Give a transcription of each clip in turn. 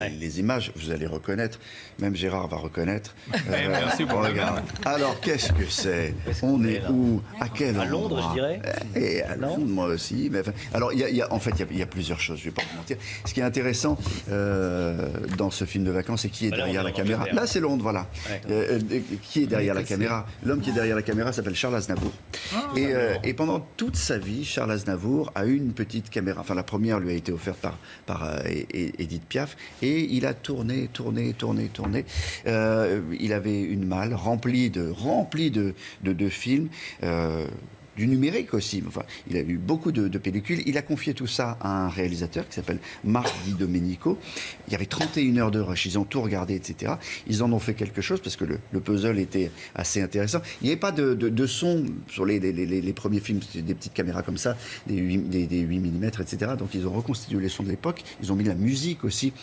Les images, vous allez reconnaître, même Gérard va reconnaître. Merci pour le gars. Alors, qu'est-ce que c'est? qu'on On est est là? où? À quel endroit? À Londres, je dirais. Et à Non? Londres, moi aussi. Mais enfin, alors, en fait, il y a plusieurs choses, je ne vais pas vous mentir. Ce qui est intéressant dans ce film de vacances, c'est qui est Bah là, derrière on est la en caméra. Angleterre. Là, c'est Londres, voilà. Ouais. Qui est derrière la caméra? L'homme qui est derrière la caméra s'appelle Charles Aznavour. Et pendant toute sa vie, Charles Aznavour a eu une petite caméra. Enfin, la première lui a été offerte par Edith Piaf. Et il a tourné. Il avait une malle remplie de films. Du numérique aussi. Enfin, il a eu beaucoup de pellicules. Il a confié tout ça à un réalisateur qui s'appelle Marc Di Domenico. Il y avait 31 heures de rush. Ils ont tout regardé, etc. Ils en ont fait quelque chose parce que le puzzle était assez intéressant. Il n'y avait pas de son sur les premiers films. C'était des petites caméras comme ça, des 8 mm, etc. Donc ils ont reconstitué les sons de l'époque. Ils ont mis de la musique aussi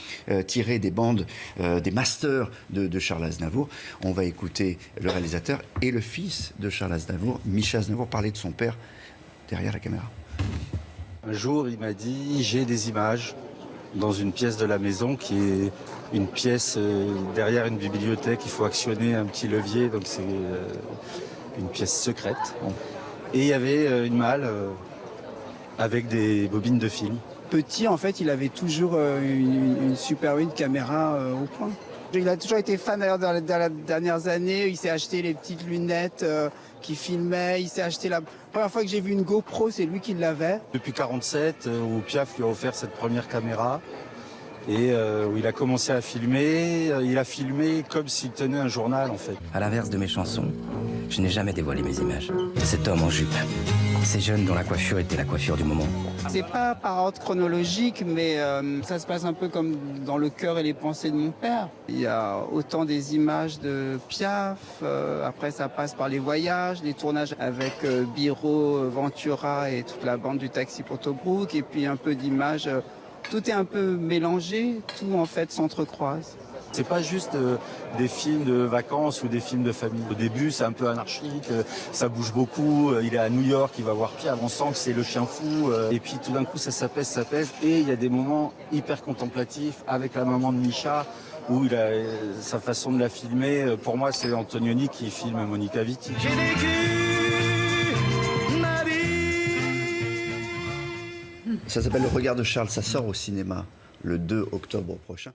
tirée des bandes, des masters de Charles Aznavour. On va écouter le réalisateur et le fils de Charles Aznavour, Michel Aznavour, parler de son père derrière la caméra. Un jour, il m'a dit, j'ai des images dans une pièce de la maison qui est une pièce derrière une bibliothèque. Il faut actionner un petit levier, donc c'est une pièce secrète. Et il y avait une malle avec des bobines de film. Petit, en fait, il avait toujours une Super 8 caméra au point. Il a toujours été fan, d'ailleurs, dans les dernières années. Il s'est acheté les petites lunettes qui filmaient. Il s'est acheté la première fois que j'ai vu une GoPro, c'est lui qui l'avait. Depuis 1947, où Piaf lui a offert cette première caméra, et où il a commencé à filmer. Il a filmé comme s'il tenait un journal, en fait. À l'inverse de mes chansons, je n'ai jamais dévoilé mes images. Cet homme en jupe, ces jeunes dont la coiffure était la coiffure du moment. C'est pas par ordre chronologique, mais ça se passe un peu comme dans le cœur et les pensées de mon père. Il y a autant des images de Piaf, après ça passe par les voyages, les tournages avec Biro, Ventura et toute la bande du Taxi pour Tobruk, et puis un peu d'images. Tout est un peu mélangé, tout en fait s'entrecroise. C'est pas juste des films de vacances ou des films de famille. Au début, c'est un peu anarchique, ça bouge beaucoup. Il est à New York, il va voir Piaf, on sent que c'est le chien fou. Et puis tout d'un coup, ça s'apaise. Et il y a des moments hyper contemplatifs avec la maman de Micha, où il a sa façon de la filmer. Pour moi, c'est Antonioni qui filme Monica Vitti. J'ai vécu ma vie. Ça s'appelle Le Regard de Charles. Ça sort au cinéma le 2 octobre prochain.